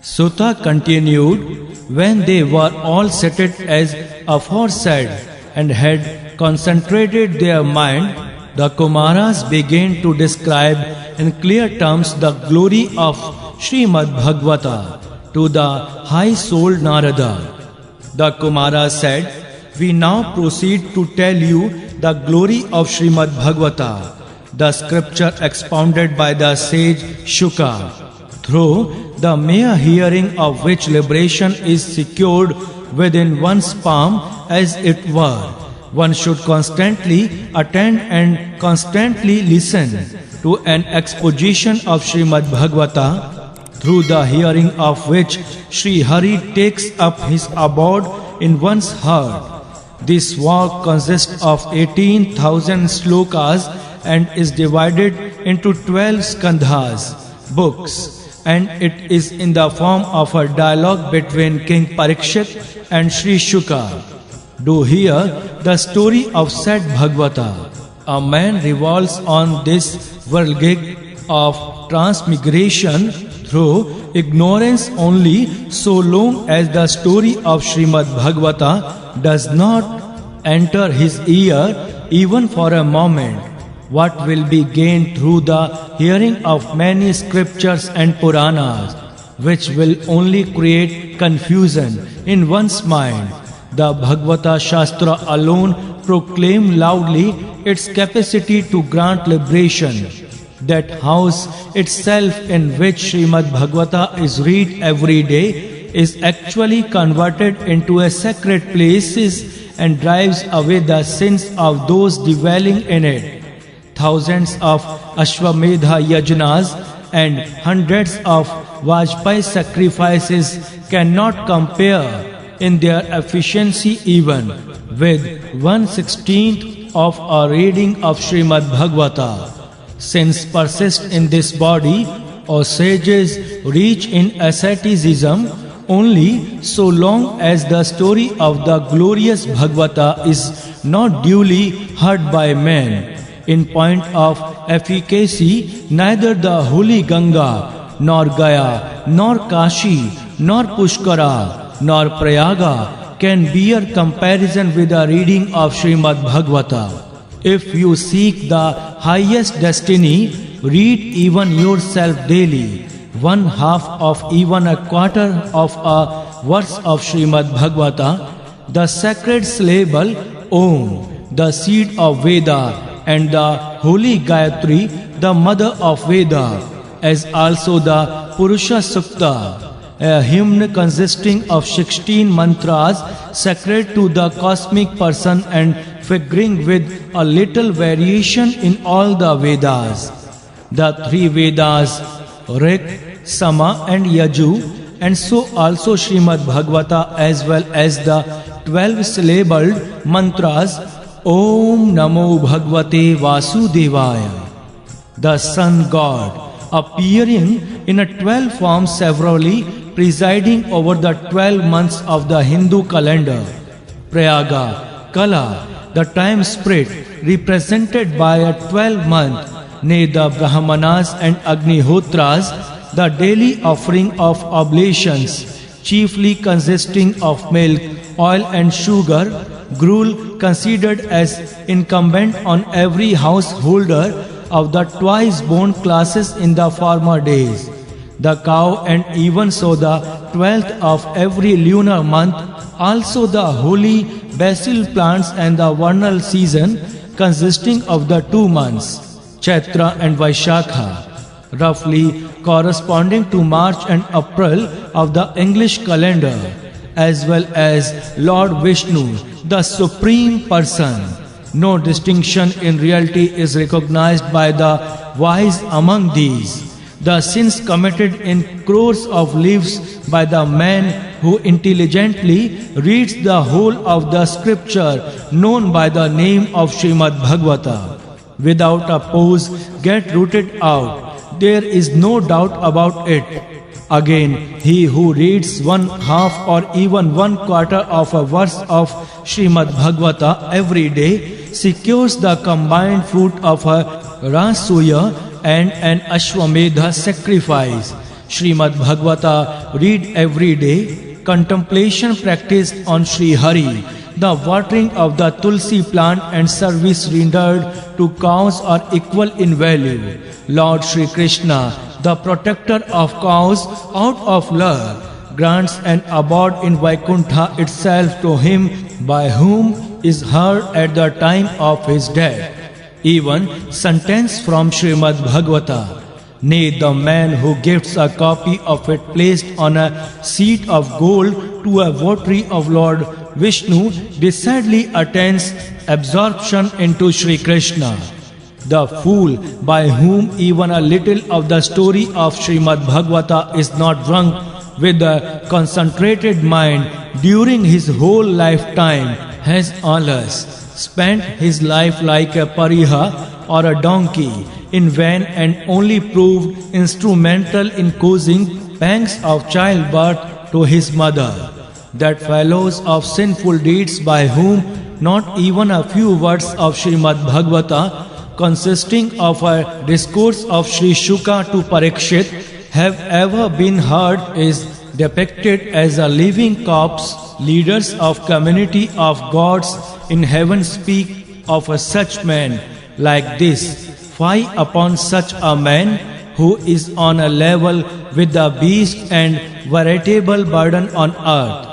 Sutta continued, when they were all seated as aforesaid and had concentrated their mind, the Kumaras began to describe in clear terms the glory of Srimad Bhagavata to the high-souled Narada. The Kumaras said, we now proceed to tell you the glory of Srimad Bhagavata, the scripture expounded by the sage Shuka, through the mere hearing of which liberation is secured within one's palm as it were. One should constantly attend and constantly listen to an exposition of Srimad Bhagavata, through the hearing of which Sri Hari takes up his abode in one's heart. This work consists of 18,000 slokas and is divided into 12 skandhas, books, and it is in the form of a dialogue between King Parikshit and Sri Shuka. Do hear the story of said Bhagavata. A man revolves on this whirligig of transmigration through ignorance only so long as the story of Srimad Bhagavata does not enter his ear even for a moment. What will be gained through the hearing of many scriptures and Puranas, which will only create confusion in one's mind? The Bhagavata Shastra alone proclaim loudly its capacity to grant liberation. That house itself in which Srimad Bhagavata is read every day is actually converted into a sacred place and drives away the sins of those dwelling in it. Thousands of Ashwamedha yajnas and hundreds of Vajpayee sacrifices cannot compare in their efficiency even with 1/16 of a reading of Srimad Bhagavata. Sins persist in this body, or sages reach in asceticism only so long as the story of the glorious Bhagavata is not duly heard by men. In point of efficacy, neither the holy Ganga, nor Gaya, nor Kashi, nor Pushkara, nor Prayaga can bear comparison with the reading of Srimad Bhagavata. If you seek the highest destiny, read even yourself daily, 1/2 of even a quarter of a verse of Srimad Bhagavata, the sacred syllable Om, the seed of Veda, and the holy Gayatri, the mother of Veda, as also the Purusha Sukta, a hymn consisting of 16 mantras sacred to the cosmic person and figuring with a little variation in all the Vedas. The 3 Vedas, Rik, Sama and Yaju, and so also Srimad Bhagavata, as well as the 12 syllabled mantras Om Namo Bhagavate Vasudevaya. The Sun God, appearing in a 12 forms severally, presiding over the 12 months of the Hindu calendar. Prayaga, Kala, the time spirit represented by a 12-month, nay the Brahmanas and Agnihotras, the daily offering of oblations, chiefly consisting of milk, oil and sugar, gruel considered as incumbent on every householder of the twice-born classes in the former days. The cow, and even so the 12th of every lunar month, also the holy basil plants and the vernal season consisting of the 2 months, Chaitra and Vaishakha, roughly corresponding to March and April of the English calendar, as well as Lord Vishnu, the Supreme Person. No distinction in reality is recognized by the wise among these. The sins committed in crores of lives by the man who intelligently reads the whole of the scripture known by the name of Srimad Bhagavata, without a pause get rooted out. There is no doubt about it. Again, he who reads 1/2 or even 1/4 of a verse of Srimad Bhagavata every day secures the combined fruit of a Rasuya and an Ashwamedha sacrifice. Srimad Bhagavata read every day, contemplation practiced on Sri Hari, the watering of the Tulsi plant and service rendered to cows are equal in value. Lord Sri Krishna, the protector of cows out of love, grants an abode in Vaikuntha itself to him by whom is heard at the time of his death. Even sentence from Srimad Bhagavata. Nay, the man who gifts a copy of it placed on a seat of gold to a votary of Lord Vishnu decidedly attains absorption into Sri Krishna. The fool by whom even a little of the story of Srimad Bhagavata is not drunk with a concentrated mind during his whole lifetime has alas spent his life like a pariha or a donkey in vain and only proved instrumental in causing pangs of childbirth to his mother. That fellows of sinful deeds by whom not even a few words of Srimad Bhagavata consisting of a discourse of Sri Shuka to Parikshit have ever been heard is depicted as a living corpse. Leaders of community of gods in heaven speak of a such man like this. Fie upon such a man who is on a level with the beast and veritable burden on earth.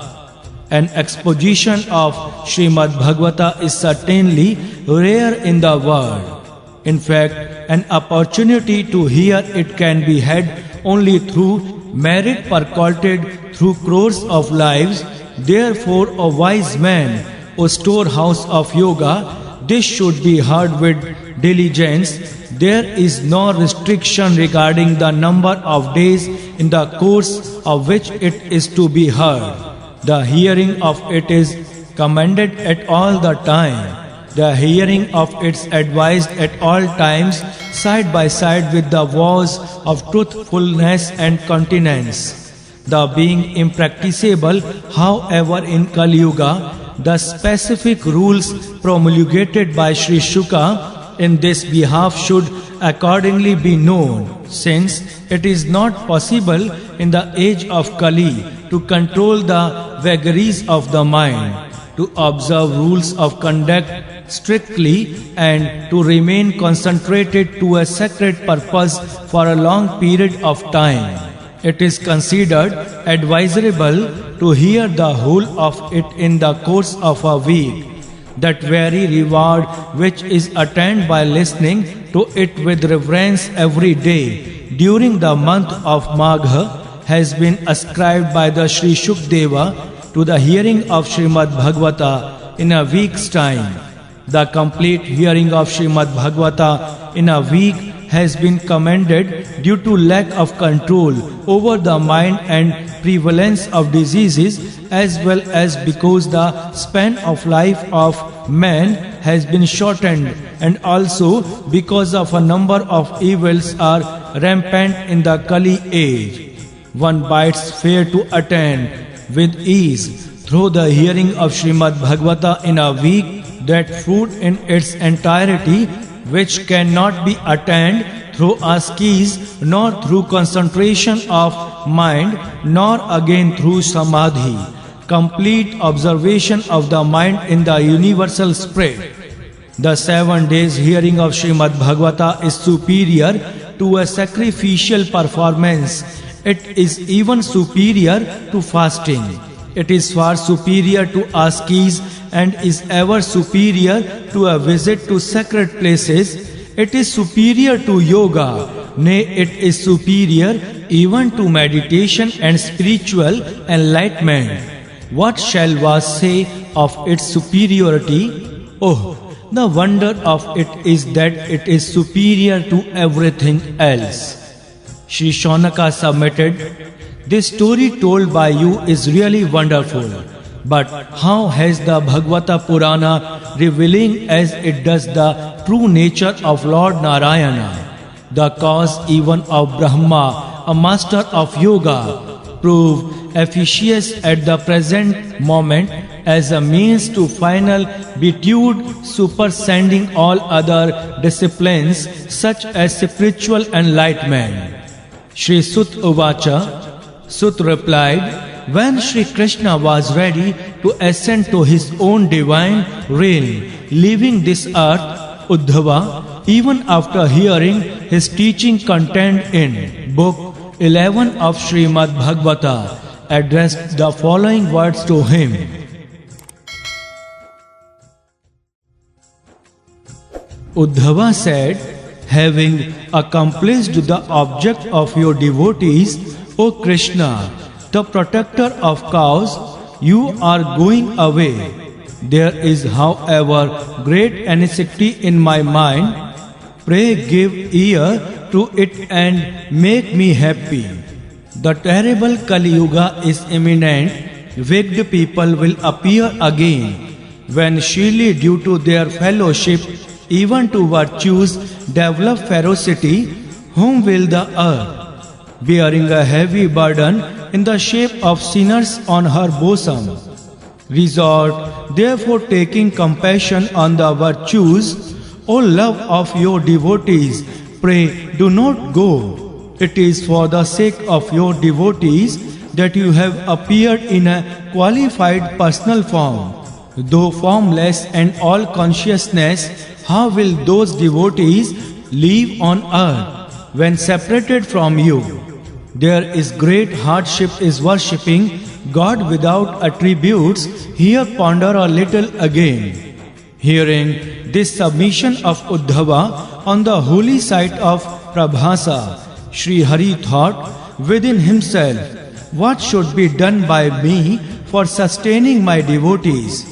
An exposition of Srimad Bhagavata is certainly rare in the world. In fact, an opportunity to hear it can be had only through merit percolted through crores of lives. Therefore, a wise man, O storehouse of yoga, this should be heard with diligence. There is no restriction regarding the number of days in the course of which it is to be heard. The hearing of it is commended at all the time. The hearing of it is advised at all times, side by side with the vows of truthfulness and continence. The being impracticable, however, in Kali Yuga, the specific rules promulgated by Sri Shuka in this behalf should accordingly be known, since it is not possible in the age of Kali to control the vagaries of the mind, to observe rules of conduct strictly, and to remain concentrated to a sacred purpose for a long period of time. It is considered advisable to hear the whole of it in the course of a week. That very reward which is attained by listening to it with reverence every day during the month of Magha has been ascribed by the Sri Shukdeva to the hearing of Srimad Bhagavata in a week's time. The complete hearing of Srimad Bhagavata in a week has been commended due to lack of control over the mind and prevalence of diseases, as well as because the span of life of man has been shortened, and also because of a number of evils are rampant in the Kali age. One bids fair to attain with ease through the hearing of Srimad Bhagavata in a week that fruit in its entirety which cannot be attained through ascese, nor through concentration of mind, nor again through samadhi, complete observation of the mind in the universal spirit. The 7 days hearing of Srimad Bhagavata is superior to a sacrificial performance. It is even superior to fasting. It is far superior to ascese and is ever superior to a visit to sacred places. It is superior to yoga. Nay, it is superior even to meditation and spiritual enlightenment. What shall we say of its superiority? Oh, the wonder of it is that it is superior to everything else. Sri Shaunaka submitted, "This story told by you is really wonderful. But how has the Bhagavata Purana, revealing as it does the true nature of Lord Narayana, the cause even of Brahma, a master of yoga, proved efficacious at the present moment as a means to final beatitude superseding all other disciplines such as spiritual enlightenment?" Shri Sut Uvacha. Sut replied, when Shri Krishna was ready to ascend to his own divine realm, leaving this earth, Uddhava, even after hearing his teaching contained in Book 11 of Srimad Bhagavata, addressed the following words to him. Uddhava said, having accomplished the object of your devotees, O Krishna, the protector of cows, you are going away. There is, however, great anxiety in my mind. Pray give ear to it and make me happy. The terrible Kali Yuga is imminent. Wicked people will appear again. When surely due to their fellowship, even to virtues, develop ferocity, whom will the earth, bearing a heavy burden in the shape of sinners on her bosom, resort, therefore taking compassion on the virtues, O love of your devotees, pray do not go. It is for the sake of your devotees that you have appeared in a qualified personal form. Though formless and all consciousness, how will those devotees live on earth when separated from you? There is great hardship is worshipping God without attributes. Here ponder a little again. Hearing this submission of Uddhava on the holy site of Prabhasa, Sri Hari thought within himself, what should be done by me for sustaining my devotees?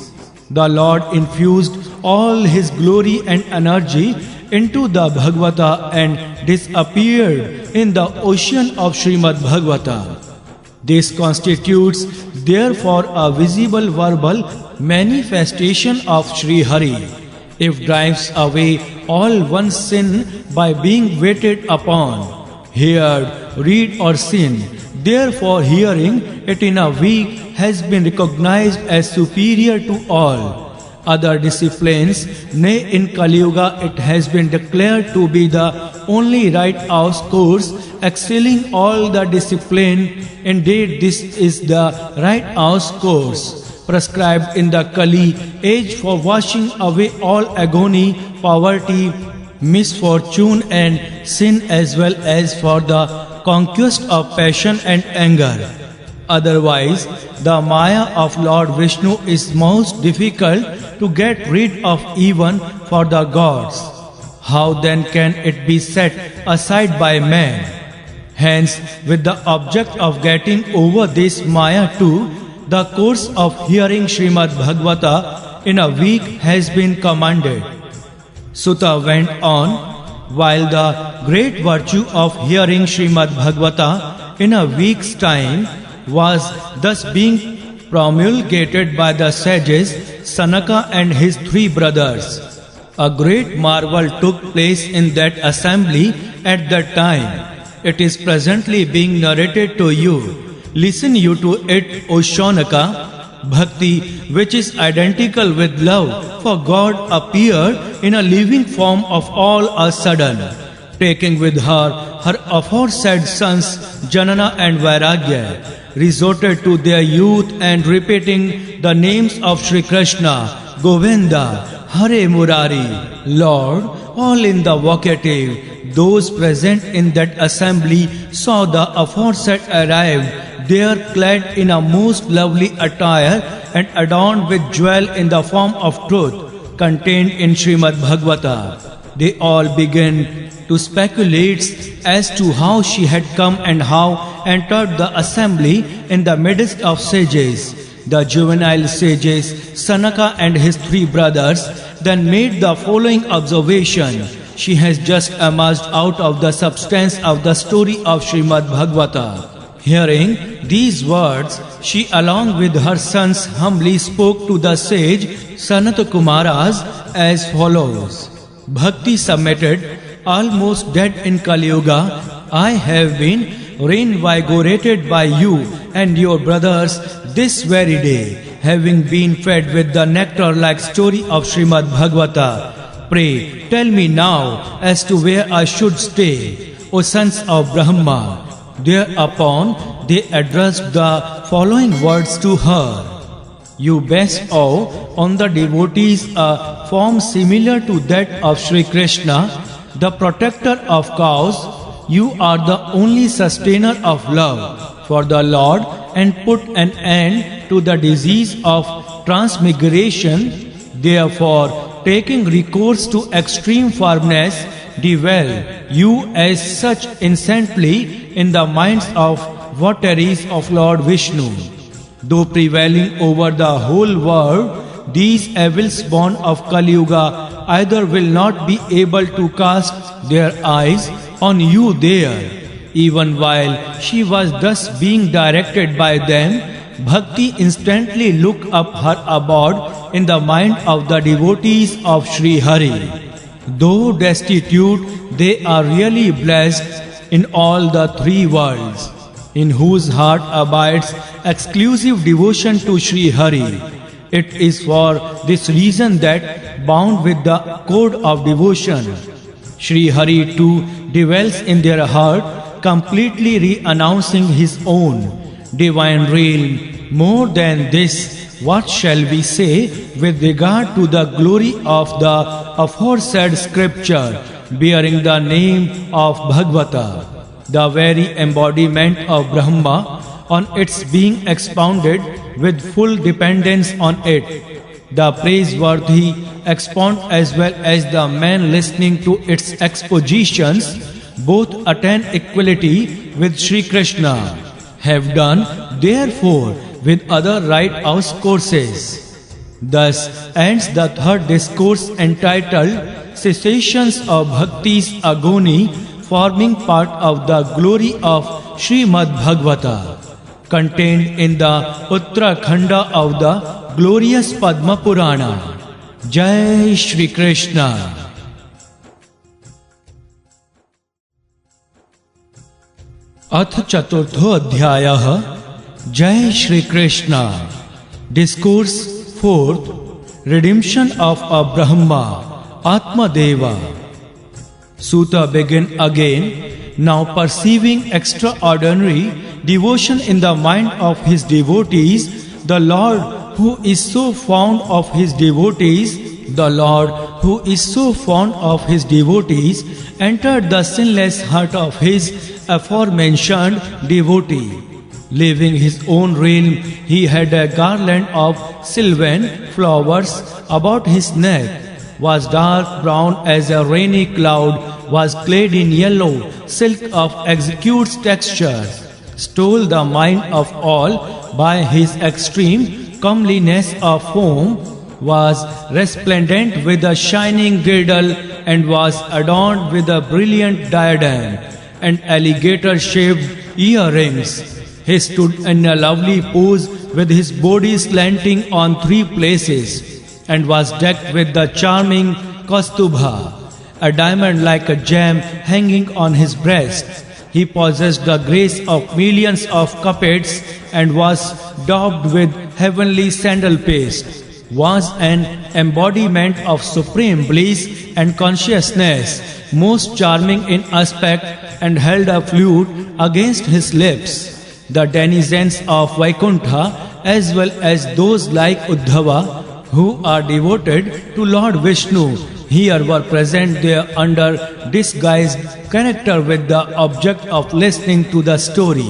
The Lord infused all his glory and energy into the Bhagavata and disappeared in the ocean of Srimad Bhagavata. This constitutes therefore a visible verbal manifestation of Sri Hari. It drives away all one's sin by being waited upon, heard, read or seen. Therefore hearing it in a week has been recognized as superior to all other disciplines. Nay, in Kali Yuga it has been declared to be the only right house course, excelling all the discipline. Indeed, this is the right house course prescribed in the Kali age for washing away all agony, poverty, misfortune and sin, as well as for the conquest of passion and anger. Otherwise, the Maya of Lord Vishnu is most difficult to get rid of even for the gods. How then can it be set aside by man? Hence, with the object of getting over this Maya too, the course of hearing Srimad Bhagavata in a week has been commanded. Sutta went on, while the great virtue of hearing Srimad Bhagavata in a week's time was thus being promulgated by the sages Sanaka and his 3 brothers, a great marvel took place in that assembly at that time. It is presently being narrated to you. Listen you to it, O Shaunaka. Bhakti, which is identical with love for God, appeared in a living form of all a sudden, taking with her aforesaid sons Janana and Vairagya, resorted to their youth and repeating the names of Sri Krishna, Govinda, Hare Murari, Lord, all in the vocative. Those present in that assembly saw the aforesaid arrived, there clad in a most lovely attire and adorned with jewel in the form of truth contained in Srimad Bhagavata. They all began to speculate as to how she had come and how entered the assembly in the midst of sages. The juvenile sages, Sanaka and his 3 brothers, then made the following observation. She has just emerged out of the substance of the story of Srimad Bhagavata. Hearing these words, she along with her sons humbly spoke to the sage Sanat Kumaras as follows. Bhakti submitted, almost dead in Kali Yuga, I have been reinvigorated by you and your brothers this very day, having been fed with the nectar-like story of Srimad Bhagavata. Pray, tell me now as to where I should stay, O sons of Brahma. Thereupon they addressed the following words to her. You bestow on the devotees a form similar to that of Sri Krishna, the protector of cows. You are the only sustainer of love for the Lord and put an end to the disease of transmigration. Therefore, taking recourse to extreme firmness, dwell you as such instantly in the minds of votaries of Lord Vishnu. Though prevailing over the whole world, these evils born of Kali Yuga either will not be able to cast their eyes on you there. Even while she was thus being directed by them, Bhakti instantly looked up her abode in the mind of the devotees of Sri Hari. Though destitute, they are really blessed in all the three worlds, in whose heart abides exclusive devotion to Sri Hari. It is for this reason that, bound with the code of devotion, Sri Hari too dwells in their heart, completely re-announcing his own divine realm. More than this, what shall we say with regard to the glory of the aforesaid scripture bearing the name of Bhagavata, the very embodiment of Brahma, on its being expounded with full dependence on it? The praiseworthy expound as well as the man listening to its expositions both attain equality with Sri Krishna, have done therefore with other right house courses. Thus ends the third discourse entitled Cessations of Bhakti's Agony, forming part of the glory of Srimad Bhagavata, contained in the Uttarakhanda of the glorious Padma Purana. Jai Shri Krishna. अथ चतुर्थो अध्यायः जय Shri Krishna. Discourse fourth, redemption of a Brahma Atmadeva. Suta began again, now perceiving extraordinary devotion in the mind of his devotees. The Lord who is so fond of his devotees, entered the sinless heart of his aforementioned devotee. Leaving his own realm, he had a garland of sylvan flowers about his neck, was dark brown as a rainy cloud, was clad in yellow silk of exquisite texture, stole the mind of all by his extreme comeliness of form, was resplendent with a shining girdle, and was adorned with a brilliant diadem and alligator-shaped earrings. He stood in a lovely pose with his body slanting on three places, and was decked with the charming Kastubha, a diamond like a gem hanging on his breast. He possessed the grace of millions of cupids, and was daubed with heavenly sandal paste, was an embodiment of supreme bliss and consciousness, most charming in aspect, and held a flute against his lips. The denizens of Vaikuntha, as well as those like Uddhava, who are devoted to Lord Vishnu, here were present there under disguised character with the object of listening to the story.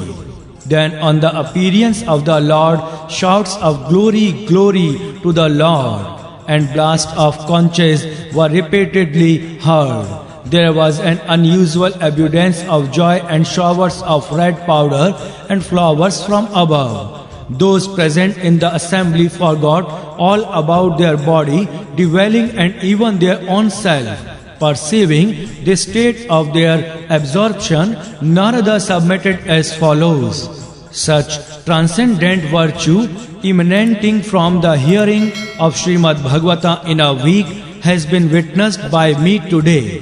Then on the appearance of the Lord, shouts of glory, glory to the Lord, and blasts of conches were repeatedly heard. There was an unusual abundance of joy and showers of red powder and flowers from above. Those present in the assembly forgot all about their body, dwelling and even their own self. Perceiving the state of their absorption, Narada submitted as follows. Such transcendent virtue emanating from the hearing of Srimad Bhagavata in a week has been witnessed by me today.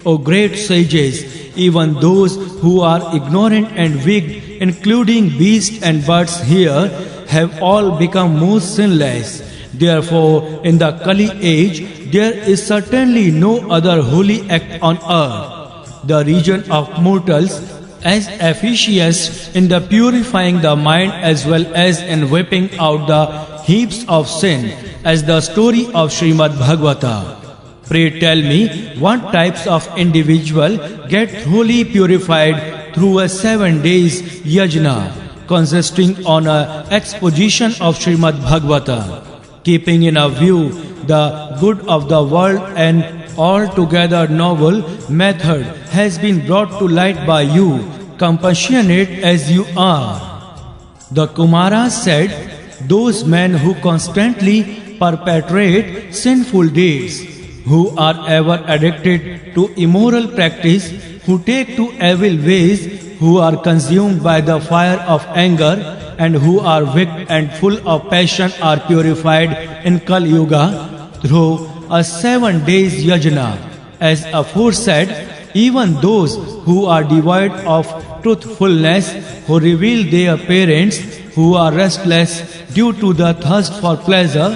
O great sages, even those who are ignorant and weak, including beasts and birds here, have all become most sinless. Therefore, in the Kali age, there is certainly no other holy act on earth. The region of mortals as efficacious in the purifying the mind as well as in whipping out the heaps of sin as the story of Srimad Bhagavata. Pray tell me what types of individual get thoroughly purified through a 7 days yajna consisting on a exposition of Srimad Bhagavata, keeping in a view the good of the world. An altogether novel method has been brought to light by you, compassionate as you are. The Kumaras said, those men who constantly perpetrate sinful deeds, who are ever addicted to immoral practice, who take to evil ways, who are consumed by the fire of anger, and who are weak and full of passion are purified in Kali Yuga through a 7 days yajna. As aforesaid, even those who are devoid of truthfulness, who reveal their parents, who are restless due to the thirst for pleasure,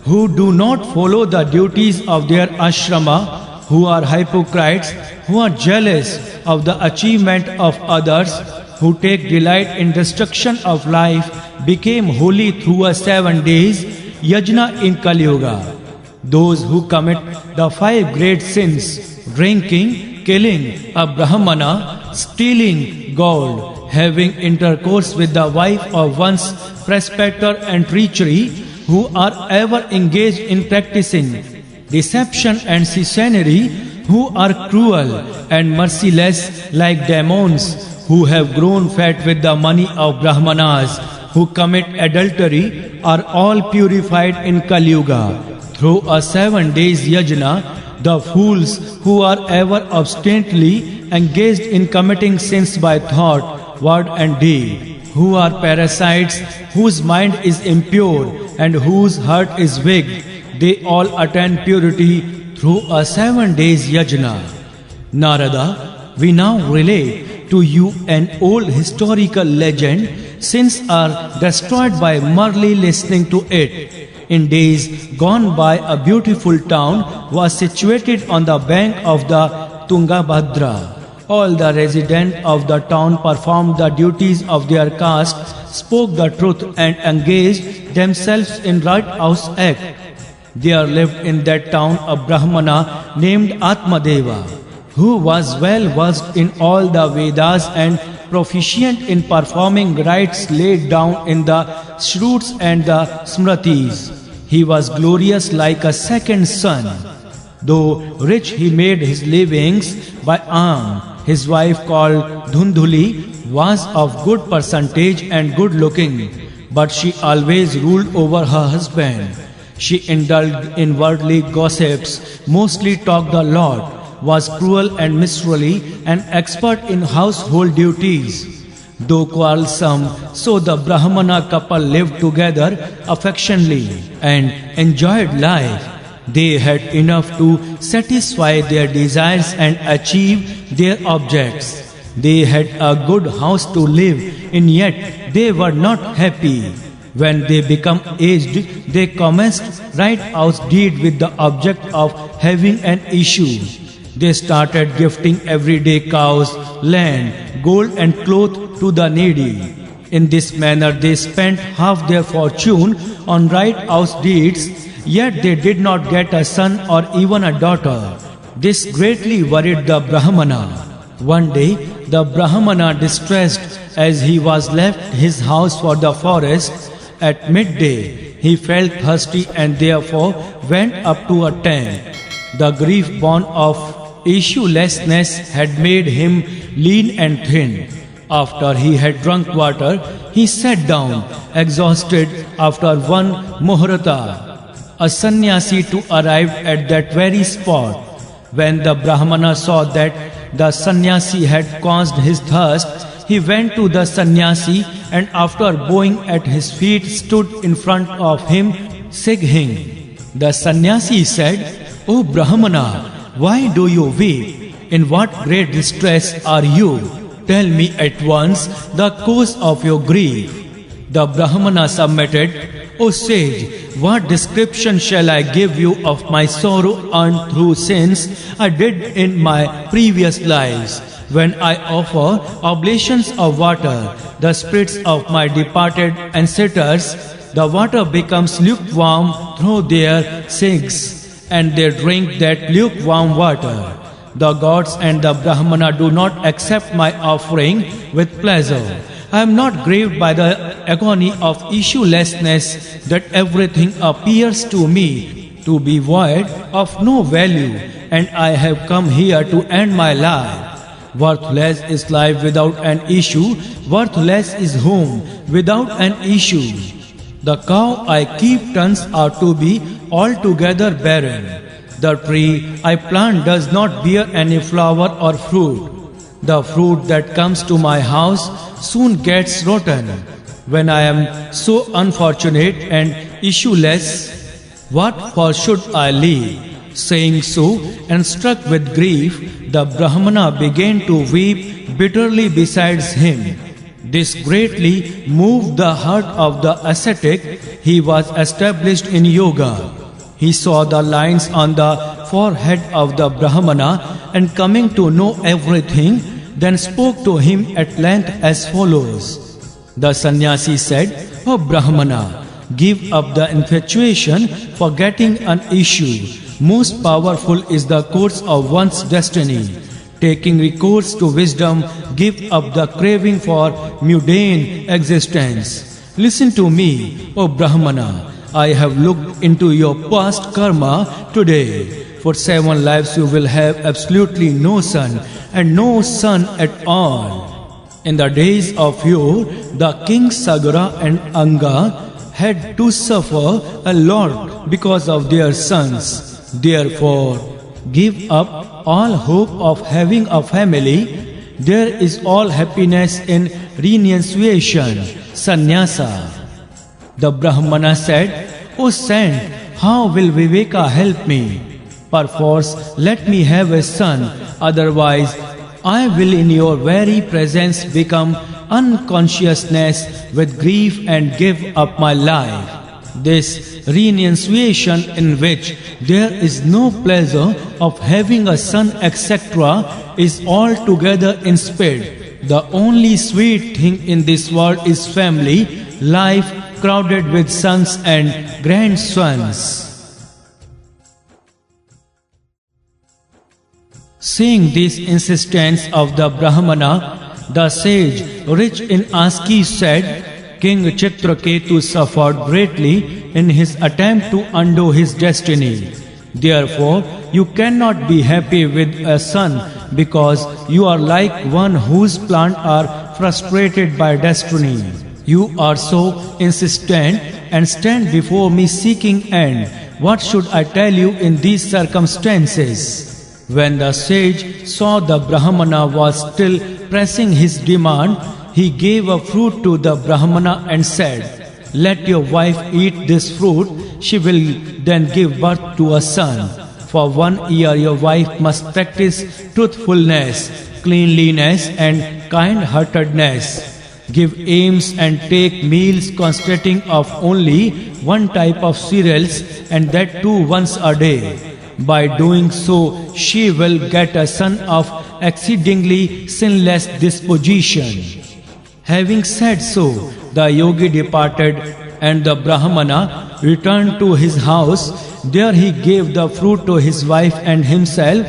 who do not follow the duties of their ashrama, who are hypocrites, who are jealous of the achievement of others, who take delight in destruction of life, became holy through a 7 days yajna in Kali Yuga. Those who commit the 5 great sins, drinking, killing a Brahmana, stealing gold, having intercourse with the wife of one's preceptor and treachery, who are ever engaged in practicing deception and chicanery, who are cruel and merciless like demons, who have grown fat with the money of Brahmanas, who commit adultery, are all purified in Kali Yuga through a 7 days yajna. The fools who are ever obstinately engaged in committing sins by thought, word and deed, who are parasites, whose mind is impure and whose heart is weak, they all attain purity through a 7 days yajna. Narada, we now relate to you an old historical legend. Sins are destroyed by merely listening to it. In days gone by, a beautiful town was situated on the bank of the Tungabhadra. All the residents of the town performed the duties of their caste, spoke the truth and engaged themselves in righteous act. There lived in that town a Brahmana named Atmadeva, who was well versed in all the Vedas and proficient in performing rites laid down in the Shruts and the Smritis. He was glorious like a second sun. Though rich, he made his livings by alms. His wife, called Dhundhuli, was of good percentage and good looking, but she always ruled over her husband. She indulged in worldly gossips, mostly talked a lot, was cruel and miserly, and expert in household duties. Though quarrelsome, so the Brahmana couple lived together affectionately and enjoyed life. They had enough to satisfy their desires and achieve their objects. They had a good house to live in, yet they were not happy. When they became aged, they commenced righteous deed with the object of having an issue. They started gifting everyday cows, land, gold and cloth to the needy. In this manner they spent half their fortune on righteous deeds, yet they did not get a son or even a daughter. This greatly worried the Brahmana. One day the Brahmana, distressed as he was left his house for the forest, at midday he felt thirsty and therefore went up to a tank. The grief born of issuelessness had made him lean and thin. After he had drunk water, he sat down, exhausted after one muhurta. A sannyasi too arrived at that very spot. When the Brahmana saw that the sannyasi had caused his thirst, he went to the sannyasi and after bowing at his feet stood in front of him, singing. The sannyasi said, "O Brahmana, why do you weep? In what great distress are you? Tell me at once the cause of your grief." The Brahmana submitted, "O sage, what description shall I give you of my sorrow earned through sins I did in my previous lives? When I offer oblations of water, the spirits of my departed ancestors, the water becomes lukewarm through their sinks, and they drink that lukewarm water. The gods and the Brahmana do not accept my offering with pleasure. I am not grieved by the agony of issuelessness that everything appears to me to be void of no value, and I have come here to end my life. Worthless is life without an issue, worthless is home without an issue. The cow I keep turns out to be altogether barren. The tree I plant does not bear any flower or fruit. The fruit that comes to my house soon gets rotten. When I am so unfortunate and issueless, what for should I live? Saying so, and struck with grief, the Brahmana began to weep bitterly besides him. This greatly moved the heart of the ascetic. He was established in yoga. He saw the lines on the forehead of the Brahmana, and coming to know everything, then spoke to him at length as follows. The sannyasi said, "O Brahmana, give up the infatuation for getting an issue. Most powerful is the course of one's destiny. Taking recourse to wisdom, give up the craving for mundane existence. Listen to me, O Brahmana. I have looked into your past karma today. For 7 lives you will have absolutely no son, and no son at all. In the days of yore, the kings Sagara and Anga had to suffer a lot because of their sons. Therefore, give up all hope of having a family. There is all happiness in renunciation, sannyasa." The Brahmana said, "O saint, how will Viveka help me? Perforce let me have a son, otherwise I will in your very presence become unconsciousness with grief and give up my life." This renunciation, in which there is no pleasure of having a son, etc., is altogether insipid. The only sweet thing in this world is family, life crowded with sons and grandsons. Seeing this insistence of the Brahmana, the sage, rich in asking, said, "King Chitraketu suffered greatly in his attempt to undo his destiny. Therefore, you cannot be happy with a son, because you are like one whose plans are frustrated by destiny. You are so insistent and stand before me seeking end. What should I tell you in these circumstances?" When the sage saw the Brahmana was still pressing his demand, he gave a fruit to the Brahmana and said, "Let your wife eat this fruit. She will then give birth to a son. For 1 year your wife must practice truthfulness, cleanliness and kind-heartedness. Give alms and take meals consisting of only one type of cereals, and that too once a day. By doing so, she will get a son of exceedingly sinless disposition." Having said so, the yogi departed, and the Brahmana returned to his house. There he gave the fruit to his wife and himself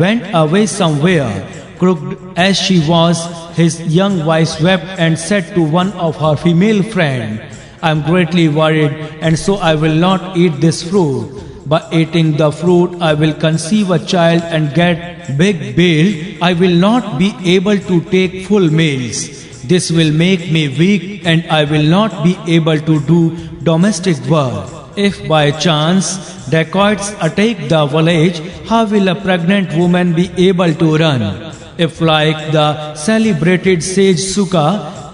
went away somewhere. Crooked as she was, his young wife wept and said to one of her female friends, "I am greatly worried, and so I will not eat this fruit. By eating the fruit, I will conceive a child and get big build. I will not be able to take full meals. This will make me weak, and I will not be able to do domestic work. If by chance dacoits attack the village, how will a pregnant woman be able to run? If, like the celebrated sage Sukha,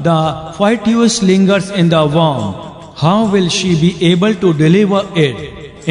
the fetus lingers in the womb, how will she be able to deliver it?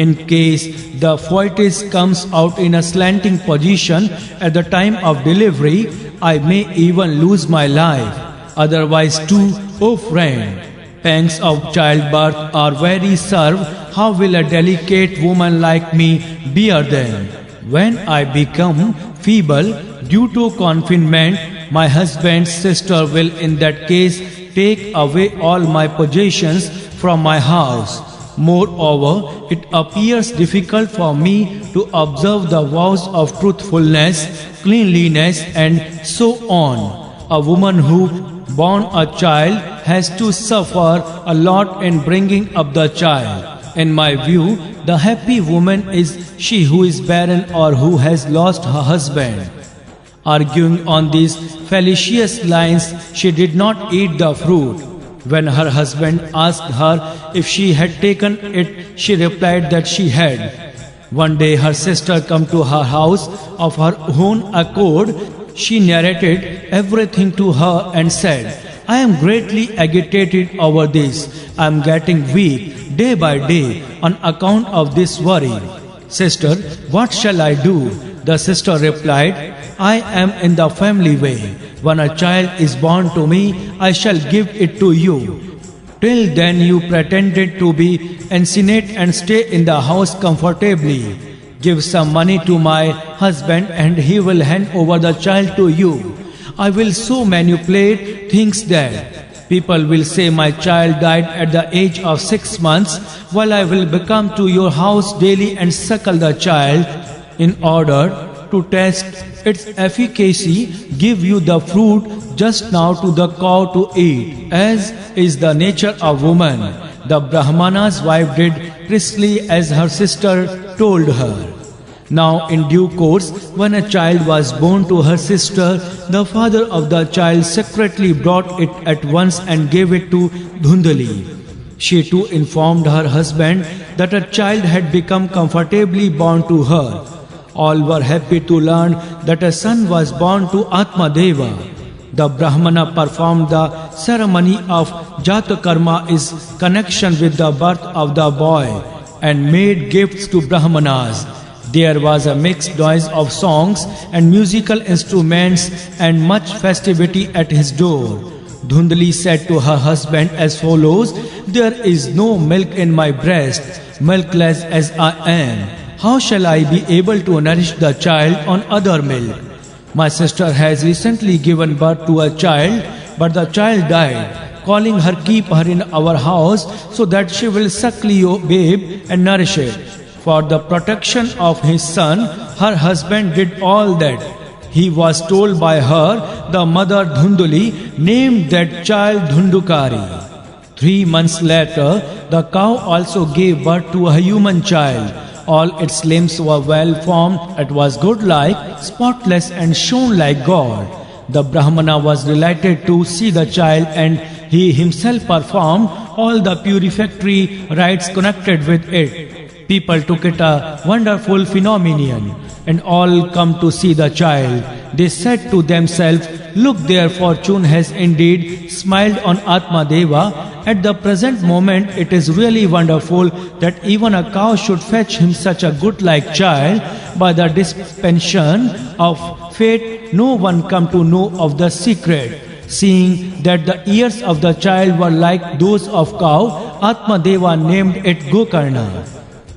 In case the fetus comes out in a slanting position at the time of delivery, I may even lose my life. Otherwise too, O friend, pangs of childbirth are very severe. How will a delicate woman like me bear them? When I become feeble, due to confinement, my husband's sister will in that case take away all my possessions from my house. Moreover, it appears difficult for me to observe the vows of truthfulness, cleanliness, and so on. A woman who born a child has to suffer a lot in bringing up the child. In my view, the happy woman is she who is barren or who has lost her husband. Arguing on these fallacious lines, she did not eat the fruit. When her husband asked her if she had taken it, she replied that she had. One day her sister came to her house of her own accord. She narrated everything to her and said, I am greatly agitated over this. I am getting weak day by day on account of this worry. Sister, what shall I do? The sister replied, I am in the family way. When a child is born to me, I shall give it to you. Till then you pretended to be insane and stay in the house comfortably. Give some money to my husband and he will hand over the child to you. I will so manipulate things that people will say my child died at the age of 6 months, while I will come to your house daily and suckle the child. In order to test its efficacy, give you the fruit just now to the cow to eat, as is the nature of woman. The Brahmana's wife did precisely as her sister told her. Now in due course, when a child was born to her sister, the father of the child secretly brought it at once and gave it to Dhundali. She too informed her husband that a child had become comfortably born to her. All were happy to learn that a son was born to Atmadeva. The Brahmana performed the ceremony of Jatakarma is connection with the birth of the boy and made gifts to Brahmanas. There was a mixed noise of songs and musical instruments and much festivity at his door. Dhundali said to her husband as follows, There is no milk in my breast, milkless as I am. How shall I be able to nourish the child on other milk? My sister has recently given birth to a child, but the child died. Calling her, keep her in our house so that she will suckle your babe and nourish it. For the protection of his son, her husband did all that. He was told by her, the mother Dhundali named that child Dhundukari. 3 months later, the cow also gave birth to a human child. All its limbs were well formed, it was good-like, spotless and shone like God. The Brahmana was delighted to see the child and he himself performed all the purificatory rites connected with it. People took it a wonderful phenomenon and all come to see the child. They said to themselves, Look, their fortune has indeed smiled on Atmadeva. At the present moment, it is really wonderful that even a cow should fetch him such a good-like child. By the dispensation of fate, no one come to know of the secret. Seeing that the ears of the child were like those of cow, Atmadeva named it Gokarna.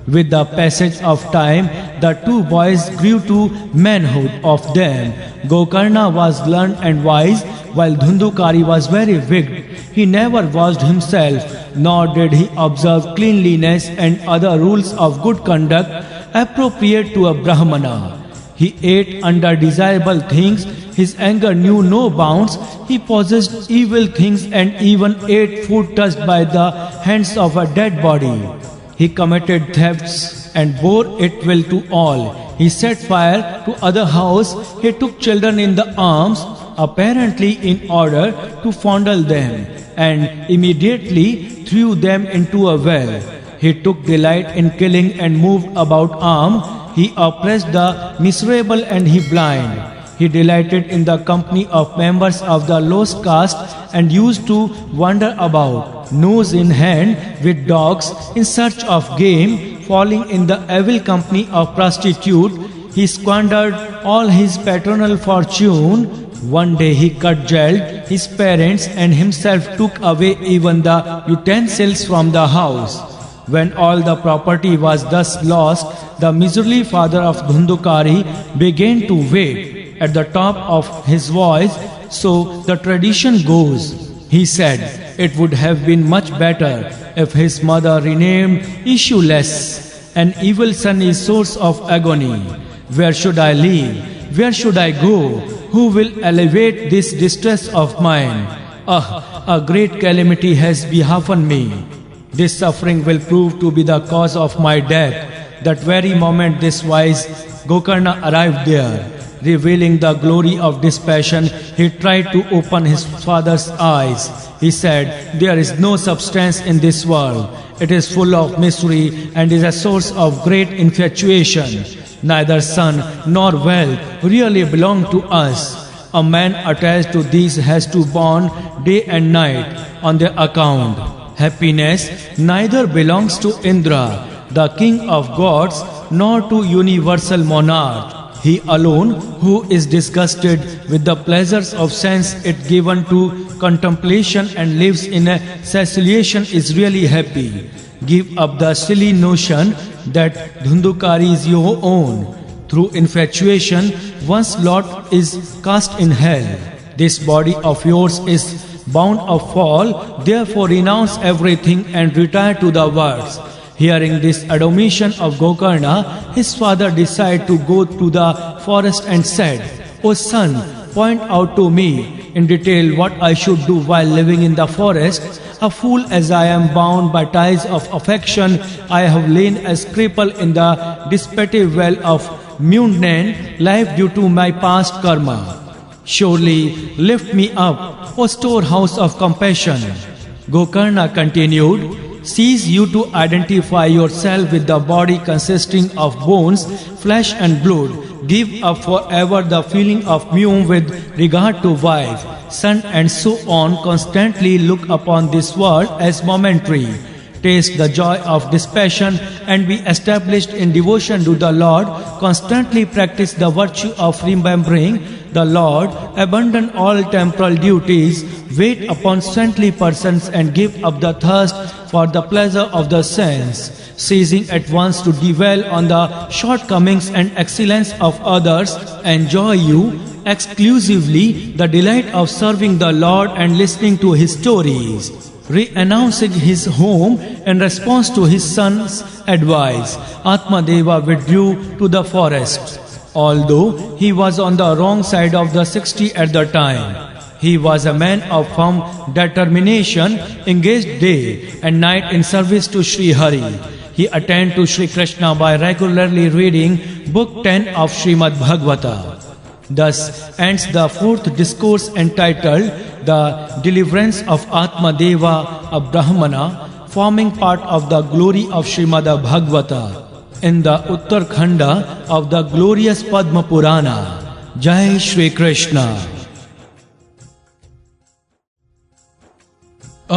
With the passage of time, the 2 boys grew to manhood. Of them, Gokarna was learned and wise, while Dhundukari was very wicked. He never washed himself, nor did he observe cleanliness and other rules of good conduct appropriate to a Brahmana. He ate undesirable things, his anger knew no bounds, he possessed evil things and even ate food touched by the hands of a dead body. He committed thefts and bore it will to all. He set fire to other house. He took children in the arms, apparently in order to fondle them, and immediately threw them into a well. He took delight in killing and moved about armed. He oppressed the miserable and he blind. He delighted in the company of members of the lowest caste and used to wander about, nose in hand, with dogs in search of game. Falling in the evil company of prostitute, he squandered all his paternal fortune. One day he cudgelled his parents and himself took away even the utensils from the house. When all the property was thus lost, the miserly father of Dhundukari began to weep. at the top of his voice, so the tradition goes. He said it would have been much better if his mother renamed issueless. An evil son is source of agony. Where should I live? Where should I go? Who will alleviate this distress of mine? A great calamity has befallen me. This suffering will prove to be the cause of my death. That very moment this wise Gokarna arrived there. Revealing the glory of dispassion, he tried to open his father's eyes. He said, "There is no substance in this world. It is full of misery and is a source of great infatuation. Neither son nor wealth really belong to us. A man attached to these has to bond day and night on their account. Happiness neither belongs to Indra, the king of gods, nor to universal monarch. He alone who is disgusted with the pleasures of sense it given to contemplation and lives in a cessation is really happy. Give up the silly notion that Dhundukari is your own. Through infatuation, one's lot is cast in hell. This body of yours is bound of fall, therefore renounce everything and retire to the words." Hearing this admonition of Gokarna, his father decided to go to the forest and said, "O son, point out to me in detail what I should do while living in the forest. A fool as I am, bound by ties of affection, I have lain as cripple in the dissipative well of mundane life due to my past karma. Surely lift me up, O storehouse of compassion." Gokarna continued, "Cease you to identify yourself with the body consisting of bones, flesh and blood. Give up forever the feeling of meum with regard to wife, son and so on. Constantly look upon this world as momentary. Taste the joy of dispassion and be established in devotion to the Lord. Constantly practice the virtue of remembering the Lord. Abandon all temporal duties. Wait upon saintly persons and give up the thirst for the pleasure of the sense. Ceasing at once to dwell on the shortcomings and excellence of others, enjoy you exclusively the delight of serving the Lord and listening to His stories." Re-announcing his home in response to his son's advice, Atmadeva withdrew to the forest. Although he was on the wrong side of the 60 at the time, he was a man of firm determination, engaged day and night in service to Sri Hari. He attained to Sri Krishna by regularly reading Book 10 of Srimad Bhagavata. Thus ends the fourth discourse entitled The Deliverance of Atmadeva, a Brahmana, forming part of the glory of Srimad Bhagavata in the Uttarkhanda of the glorious Padma Purana. Jai Shri Krishna.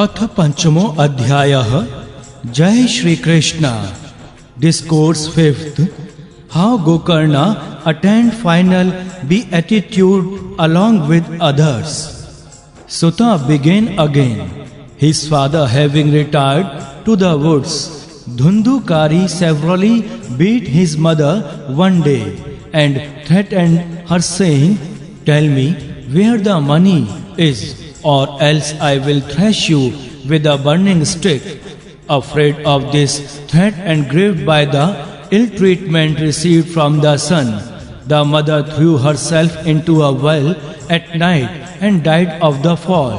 अथ पंचमो अध्यायः जय Shri Krishna. Discourse 5th. How Gokarna attained final beatitude along with others. Sutta began again. His father having retired to the woods, Dhundukari severally beat his mother one day and threatened her saying, "Tell me where the money is, or else I will thrash you with a burning stick." Afraid of this threat and grieved by the ill treatment received from the son, the mother threw herself into a well at night and died of the fall.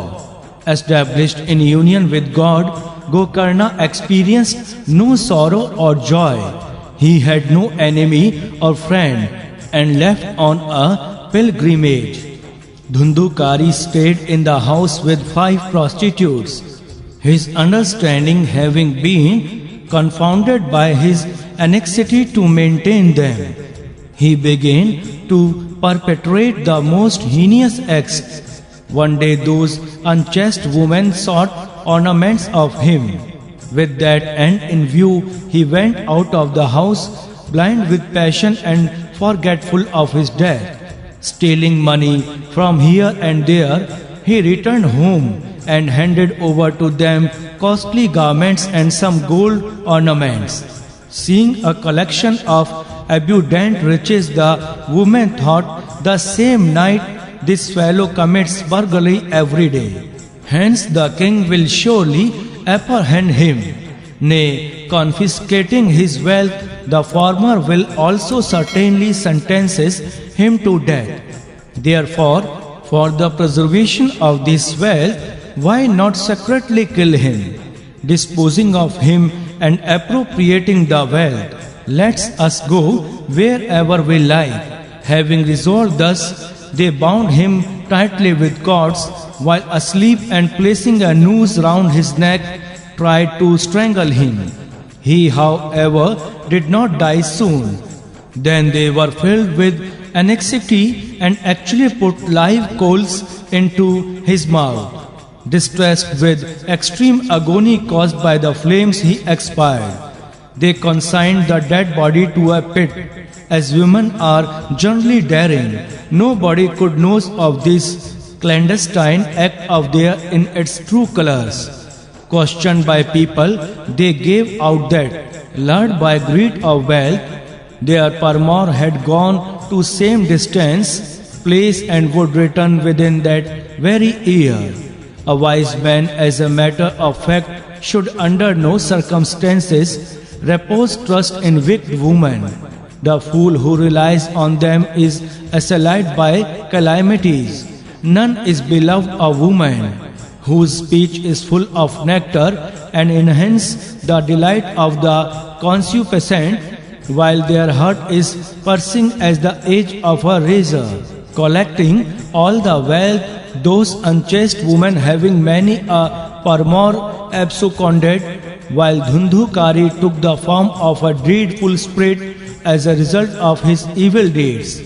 Established in union with God, Gokarna experienced no sorrow or joy. He had no enemy or friend and left on a pilgrimage. Dhundukari stayed in the house with 5 prostitutes. His understanding having been confounded by his anxiety to maintain them, he began to perpetrate the most heinous acts. One day those unchaste women sought ornaments of him. With that end in view, he went out of the house, blind with passion and forgetful of his death. Stealing money from here and there, he returned home and handed over to them costly garments and some gold ornaments. Seeing a collection of abundant riches, the women thought the same night this fellow commits burglary every day. Hence the king will surely apprehend him. Nay, confiscating his wealth, the former will also certainly sentences him to death. Therefore, for the preservation of this wealth, why not secretly kill him? Disposing of him and appropriating the wealth, let us go wherever we like. Having resolved thus, they bound him tightly with cords, while asleep and placing a noose round his neck, tried to strangle him. He, however, did not die soon. Then they were filled with anxiety and actually put live coals into his mouth. Distressed with extreme agony caused by the flames, he expired. They consigned the dead body to a pit. As women are generally daring, nobody could know of this clandestine act of theirs in its true colors. Questioned by people, they gave out that, lured by greed of wealth, their paramour had gone to same distance, place and would return within that very year. A wise man, as a matter of fact, should under no circumstances repose trust in wicked women. The fool who relies on them is assailed by calamities. None is beloved of woman, whose speech is full of nectar and enhances the delight of the concupiscent, while their heart is piercing as the edge of a razor. Collecting all the wealth, those unchaste women having many a paramour absconded, while Dhundhukari took the form of a dreadful spirit as a result of his evil deeds.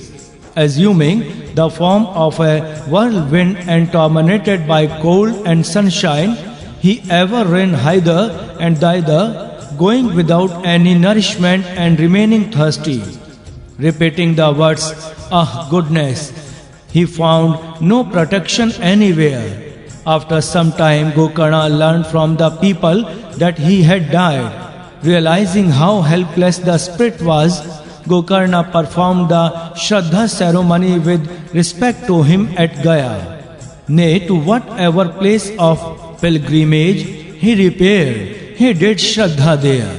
Assuming the form of a whirlwind and tormented by cold and sunshine, he ever ran hither and thither, going without any nourishment and remaining thirsty. Repeating the words, "Ah, goodness," he found no protection anywhere. After some time, Gokarna learned from the people that he had died. Realizing how helpless the spirit was, Gokarna performed the Shraddha ceremony with respect to him at Gaya. Nay, to whatever place of pilgrimage he repaired, he did Shraddha there.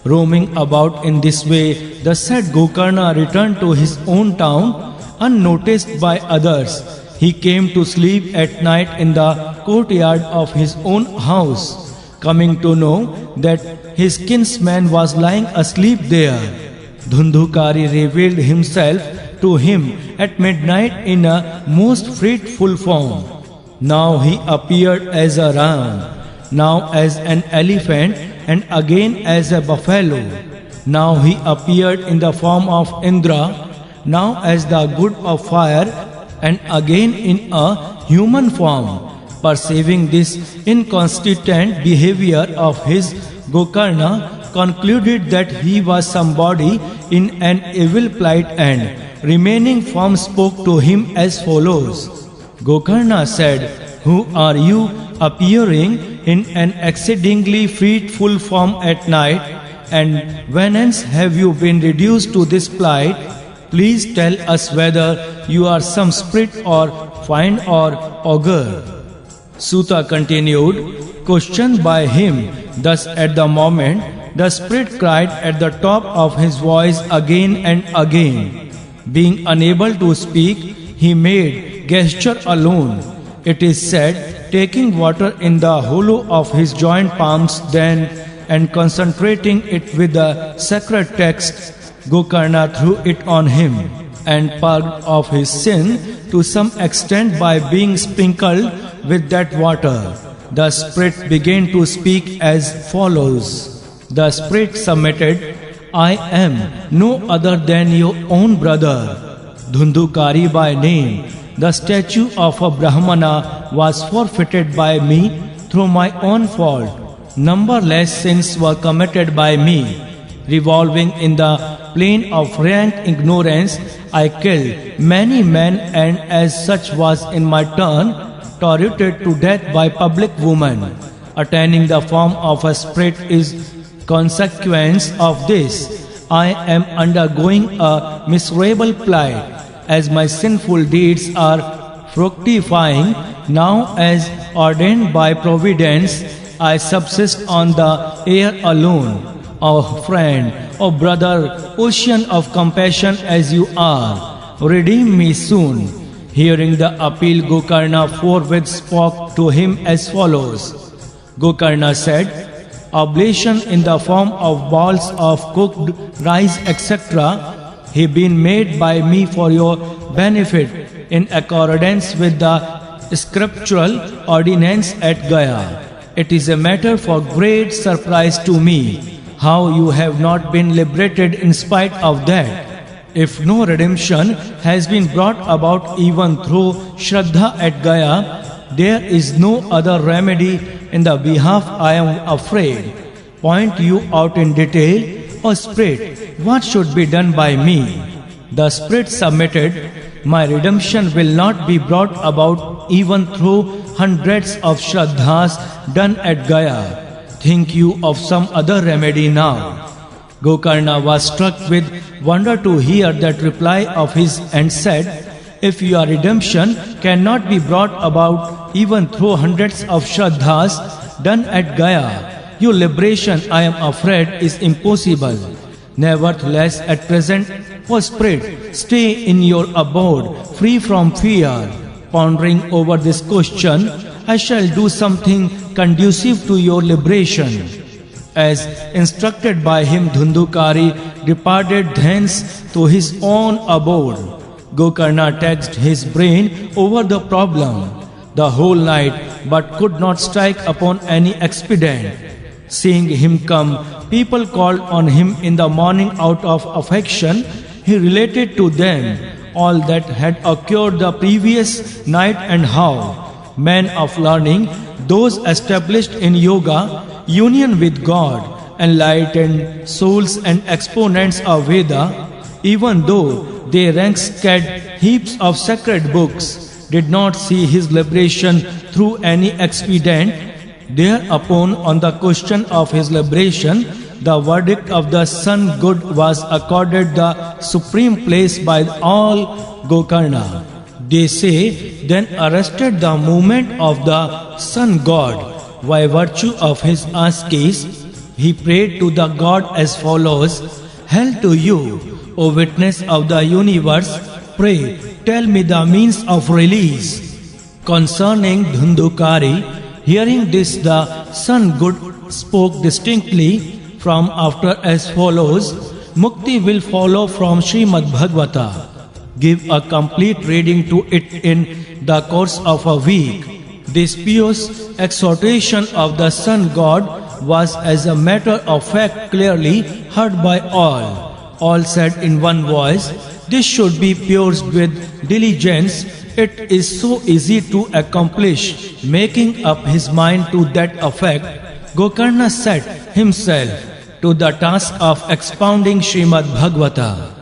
Roaming about in this way, the said Gokarna returned to his own town unnoticed by others. He came to sleep at night in the courtyard of his own house, coming to know that his kinsman was lying asleep there. Dhundhukari revealed himself to him at midnight in a most frightful form. Now he appeared as a ram, now as an elephant, and again as a buffalo. Now he appeared in the form of Indra, now as the god of fire, and again in a human form. Perceiving this inconsistent behavior of his, Gokarna concluded that he was somebody in an evil plight, and remaining form spoke to him as follows. Gokarna said, "Who are you appearing in an exceedingly frightful form at night, and whence have you been reduced to this plight? Please tell us whether you are some spirit or fiend or ogre." Suta continued, questioned by him thus at the moment, the spirit cried at the top of his voice again and again. Being unable to speak, he made gesture alone. It is said, taking water in the hollow of his joint palms then, and concentrating it with the sacred text, Gokarna threw it on him, and purged of his sin to some extent by being sprinkled with that water. The spirit began to speak as follows. The spirit submitted, "I am no other than your own brother, Dhundhukari by name. The statue of a Brahmana was forfeited by me through my own fault. Numberless sins were committed by me. Revolving in the plane of rank ignorance, I killed many men, and as such was in my turn tortured to death by public women. Attaining the form of a spirit is consequence of this. I am undergoing a miserable plight. as my sinful deeds are fructifying, now as ordained by providence, I subsist on the air alone. O friend, O brother, ocean of compassion as you are, redeem me soon. Hearing the appeal, Gokarna forthwith spoke to him as follows. Gokarna said, oblation in the form of balls of cooked rice, etc., have been made by me for your benefit in accordance with the scriptural ordinance at Gaya. It is a matter for great surprise to me how you have not been liberated in spite of that. If no redemption has been brought about even through Shraddha at Gaya, there is no other remedy in the behalf. I am afraid. Point you out in detail, O Spirit, what should be done by me? The Spirit submitted, my redemption will not be brought about even through hundreds of Shraddhas done at Gaya. Think you of some other remedy now. Gokarna was struck with wonder to hear that reply of his and said, if your redemption cannot be brought about even through hundreds of Shraddhas done at Gaya, your liberation, I am afraid, is impossible. Nevertheless, at present, O Spirit, stay in your abode, free from fear. Pondering over this question, I shall do something conducive to your liberation. As instructed by him, Dhundhukari departed thence to his own abode. Gokarna taxed his brain over the problem the whole night, but could not strike upon any expedient. Seeing him come, people called on him in the morning out of affection. He related to them all that had occurred the previous night and how men of learning, those established in yoga, union with God, enlightened souls and exponents of Veda, even though they ranked scattered heaps of sacred books, did not see his liberation through any expedient. Thereupon, on the question of his liberation, the verdict of the Sun God was accorded the supreme place by all Gokarna. They say, then arrested the movement of the Sun God. By virtue of his ascese, he prayed to the God as follows, Hail to you, O witness of the universe, pray, tell me the means of release. Concerning Dhundhukari, hearing this, the Sun God spoke distinctly from after as follows, Mukti will follow from Srimad Bhagavata. Give a complete reading to it in the course of a week. This pious exhortation of the Sun God was as a matter of fact clearly heard by all. All said in one voice, this should be pierced with diligence. It is so easy to accomplish. Making up his mind to that effect, Gokarna set himself to the task of expounding Srimad Bhagavata.